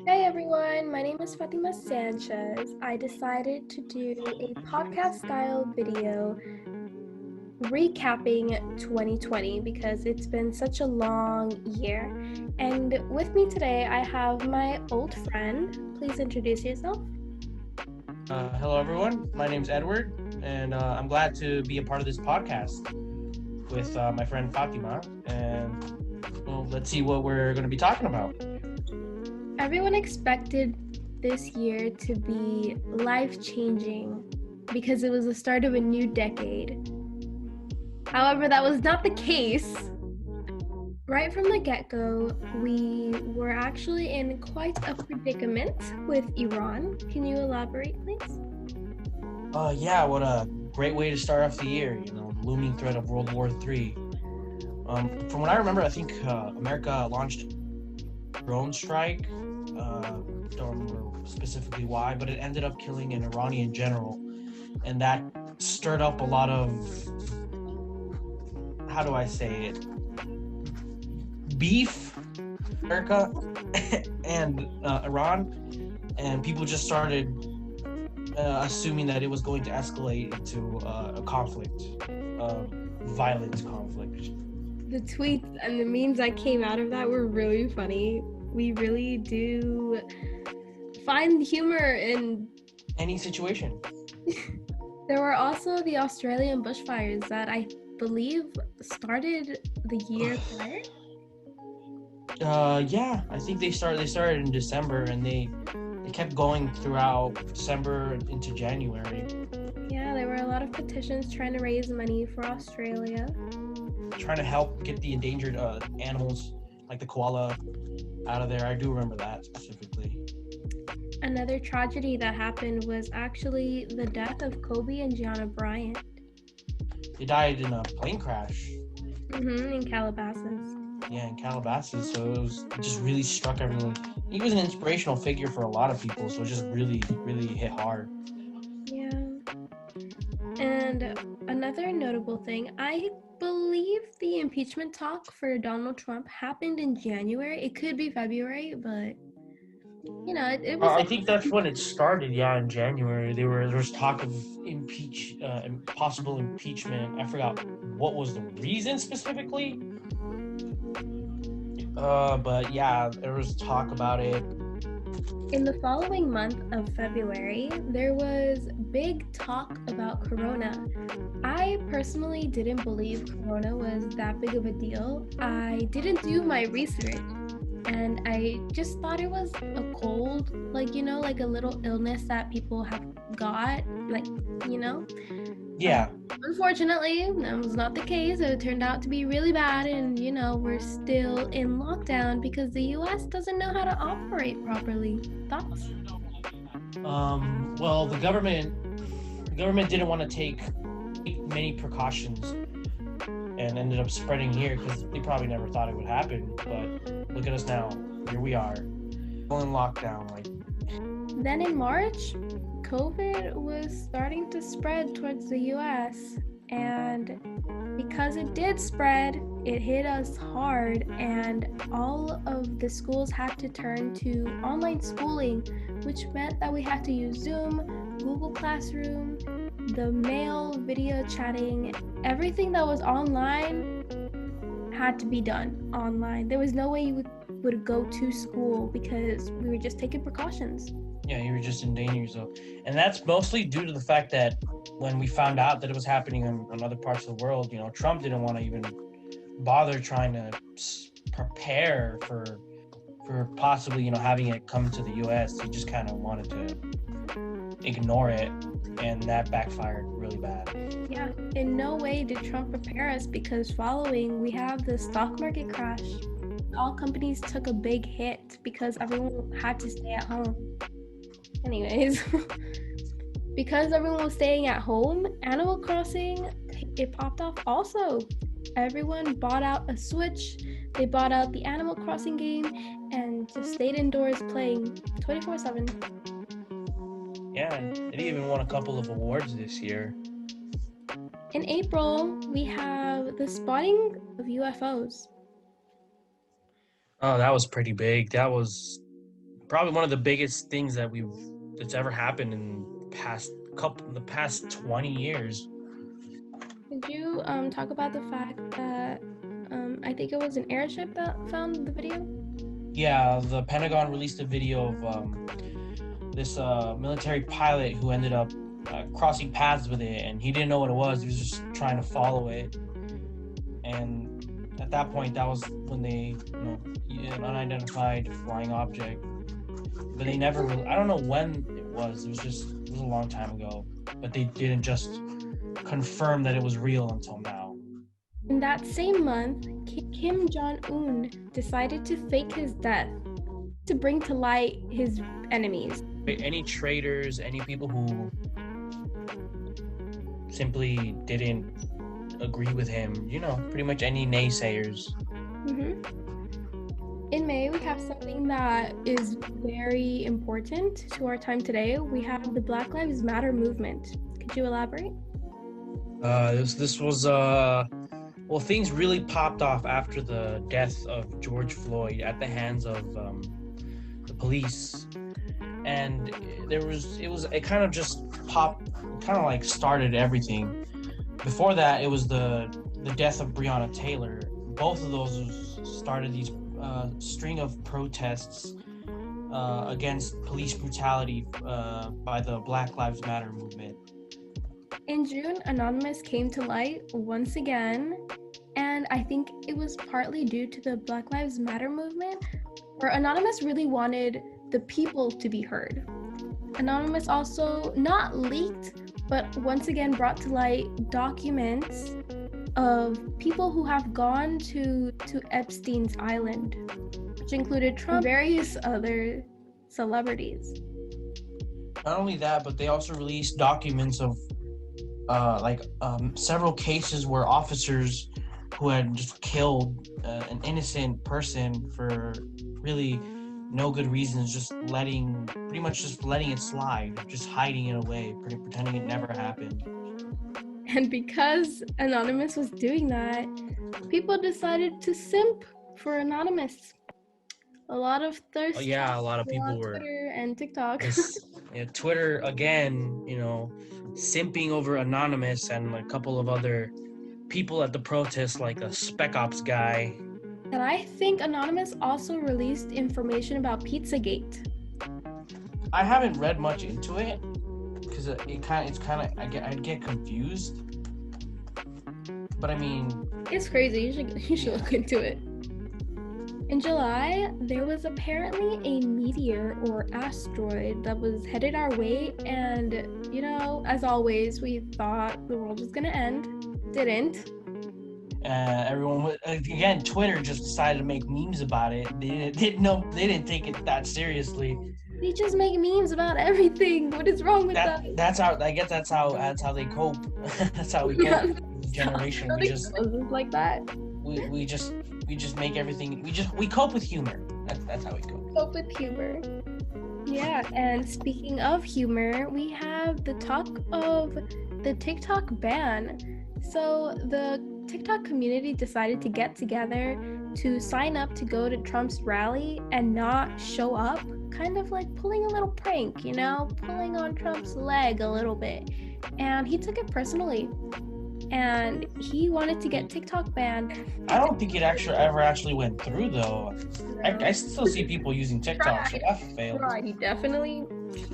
Hey everyone, my name is Fatima Sanchez. I decided to do a podcast style video recapping 2020 because it's been such a long year. And with me today, I have my old friend. Please introduce yourself. Hello, everyone. My name's Edward, and I'm glad to be a part of this podcast with my friend Fatima. And well, let's see what we're going to be talking about. Everyone expected this year to be life changing because it was the start of a new decade. However, that was not the case. Right from the get-go, we were actually in quite a predicament with Iran. Can you elaborate, please? Yeah, what a great way to start off the year. Looming threat of World War III. From what I remember, I think America launched a drone strike. Don't remember specifically why, but it ended up killing an Iranian general, and that stirred up a lot of, how do I say it, beef, America and Iran, and people just started assuming that it was going to escalate into a conflict, violent conflict. The tweets and the memes that came out of that were really funny. We really do find humor in any situation. There were also the Australian bushfires that I believe started the year prior. Yeah, I think they started in December, and they kept going throughout December into January. Yeah, there were a lot of petitions trying to raise money for Australia, trying to help get the endangered animals like the koala out of there. I do remember that specifically. Another tragedy that happened was actually the death of Kobe and Gianna Bryant. They died in a plane crash. In Calabasas. Yeah, in Calabasas. So it just really struck everyone. He was an inspirational figure for a lot of people, so it just really hit hard. Yeah. And another notable thing, I believe the impeachment talk for Donald Trump happened in January. It could be February, but it was. I think that's when it started. Yeah, in January, there was talk of possible impeachment. I forgot what was the reason specifically. But yeah, there was talk about it. In the following month of February, there was big talk about Corona. I personally didn't believe Corona was that big of a deal. I didn't do my research, and I just thought it was a cold, like a little illness that people have got, Yeah. Unfortunately, that was not the case. It turned out to be really bad, and we're still in lockdown because the US doesn't know how to operate properly. Thoughts? Well, the government didn't want to take many precautions and ended up spreading here because they probably never thought it would happen. But look at us now. Here we are, still in lockdown. Then in March, COVID was starting to spread towards the US, and because it did spread, it hit us hard, and all of the schools had to turn to online schooling, which meant that we had to use Zoom, Google Classroom, the mail, video chatting, everything that was online had to be done online. There was no way you would go to school because we were just taking precautions. Yeah, you were just endangering yourself. And that's mostly due to the fact that when we found out that it was happening in other parts of the world, Trump didn't want to even bother trying to prepare for possibly, having it come to the U.S. He just kind of wanted to ignore it, and that backfired really bad. Yeah, in no way did Trump prepare us because following, we have the stock market crash. All companies took a big hit because everyone had to stay at home. Anyways, because everyone was staying at home, Animal Crossing, it popped off also. Everyone bought out a Switch, they bought out the Animal Crossing game, and just stayed indoors playing 24/7. Yeah, it even won a couple of awards this year. In April, we have the spotting of UFOs. Oh, that was pretty big. That was probably one of the biggest things that's ever happened in the past 20 years. Could you talk about the fact that I think it was an airship that found the video? Yeah, the Pentagon released a video of this military pilot who ended up crossing paths with it, and he didn't know what it was. He was just trying to follow it, and at that point, that was when they, an unidentified flying object. But they never really, I don't know when it was. It was a long time ago. But they didn't just confirm that it was real until now. In that same month, Kim Jong-un decided to fake his death to bring to light his enemies. Any traitors, any people who simply didn't agree with him, pretty much any naysayers. In May, we have something that is very important to our time today. We have the Black Lives Matter movement. Could you elaborate? This was things really popped off after the death of George Floyd at the hands of the police, and it kind of just like started everything. Before that, it was the death of Breonna Taylor. Both of those started these string of protests against police brutality by the Black Lives Matter movement. In June, Anonymous came to light once again, and I think it was partly due to the Black Lives Matter movement, where Anonymous really wanted the people to be heard. Anonymous also not leaked, but once again brought to light documents of people who have gone to Epstein's Island, which included Trump and various other celebrities. Not only that, but they also released documents of several cases where officers who had just killed an innocent person for really no good reasons, just letting it slide, just hiding it away, pretending it never happened. And because Anonymous was doing that, people decided to simp for Anonymous. A lot of thirst. A lot of people were Twitter and TikTok. Twitter again, simping over Anonymous and a couple of other people at the protest, like a Spec Ops guy. And I think Anonymous also released information about Pizzagate. I haven't read much into it because I'd get confused. But I mean, it's crazy. You should look into it. In July, there was apparently a meteor or asteroid that was headed our way, and as always, we thought the world was gonna end. Didn't. Everyone again, Twitter just decided to make memes about it. They didn't take it that seriously. They just make memes about everything. What is wrong with that? That's how they cope. That's how we cope. Generation. We just like that. We just make everything. We cope with humor. That's how we cope. Cope with humor. Yeah, and speaking of humor, we have the talk of the TikTok ban. So the TikTok community decided to get together to sign up to go to Trump's rally and not show up, kind of like pulling a little prank, pulling on Trump's leg a little bit. And he took it personally. And he wanted to get TikTok banned. I don't think it ever actually went through, though. I still see people using TikTok, so that failed. He definitely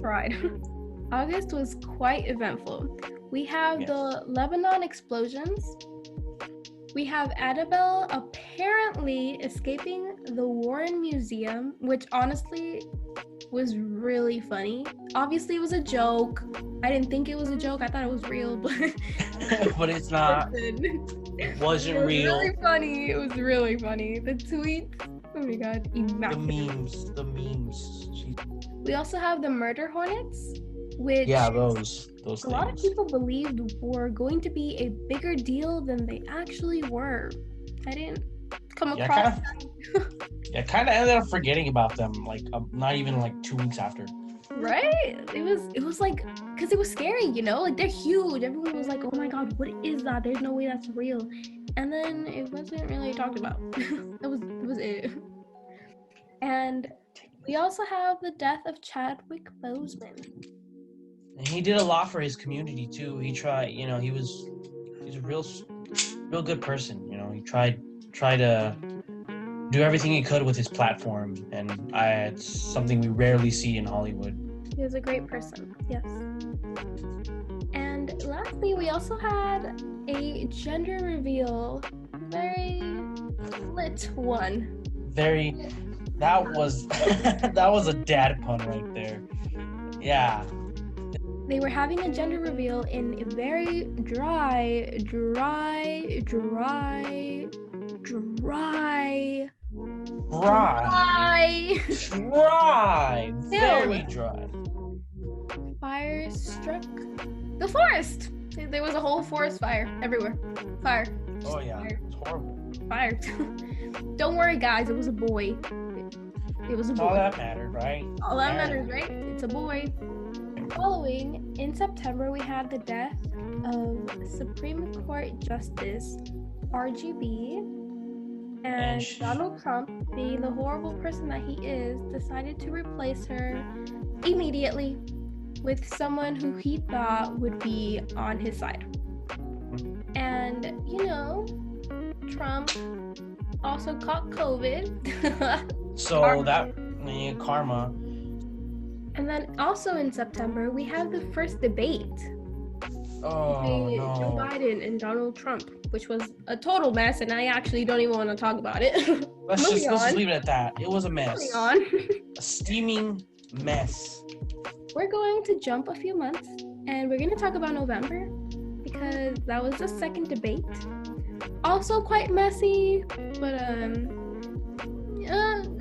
tried. August was quite eventful. We have the Lebanon explosions. We have Annabelle apparently escaping the Warren Museum, which honestly was really funny. Obviously, it was a joke. I didn't think it was a joke. I thought it was real, but but it's not. It wasn't real. Really funny. It was really funny. The tweets. Oh my god. Immaculate. The memes. Jeez. We also have the murder hornets, which those a things. lot of people believed were going to be a bigger deal than they actually were. I didn't come across kind of ended up forgetting about them, not even 2 weeks after. Right? It was like, because it was scary, like they're huge. Everyone was like, oh my god, what is that? There's no way that's real. And then it wasn't really talked about. That was it. And We also have the death of Chadwick Boseman. And he did a lot for his community too. He tried, he's a real good person. He tried to do everything he could with his platform, and it's something we rarely see in Hollywood. He was a great person, yes. And lastly, we also had a gender reveal, very lit one. That was that was a dad pun right there. Yeah. They were having a gender reveal in a very dry, Very dry. Fire struck the forest. There was a whole forest fire everywhere. Fire. Oh yeah, fire. It's horrible. Fire. Don't worry, guys. It was a boy. It was a boy. All that mattered, right? All that matters, right? It's a boy. Following, in September, we had the death of Supreme Court Justice RGB, and Donald Trump, being the horrible person that he is, decided to replace her immediately with someone who he thought would be on his side. And, Trump also caught COVID. So karma. And then also in September, we have the first debate between Joe Biden and Donald Trump, which was a total mess, and I actually don't even want to talk about it. Let's just leave it at that. It was a mess. Moving on. A steaming mess. We're going to jump a few months, and we're going to talk about November, because that was the second debate. Also quite messy, but I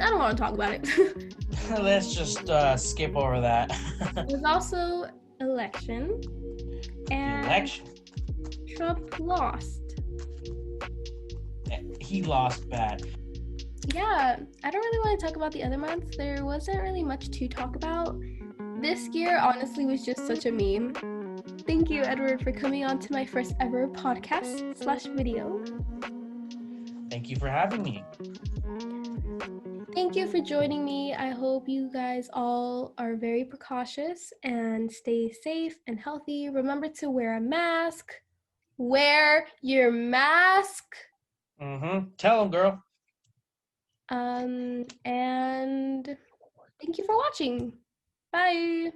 don't want to talk about it. Let's just skip over that. There's also election, and Trump lost. He lost bad. Yeah, I don't really want to talk about the other months. There wasn't really much to talk about. This year, honestly, was just such a meme. Thank you, Edward, for coming on to my first ever podcast/video. Thank you for having me. Thank you for joining me. I hope you guys all are very precautious and stay safe and healthy. Remember to wear a mask. Wear your mask. Tell them, girl. And thank you for watching. Bye.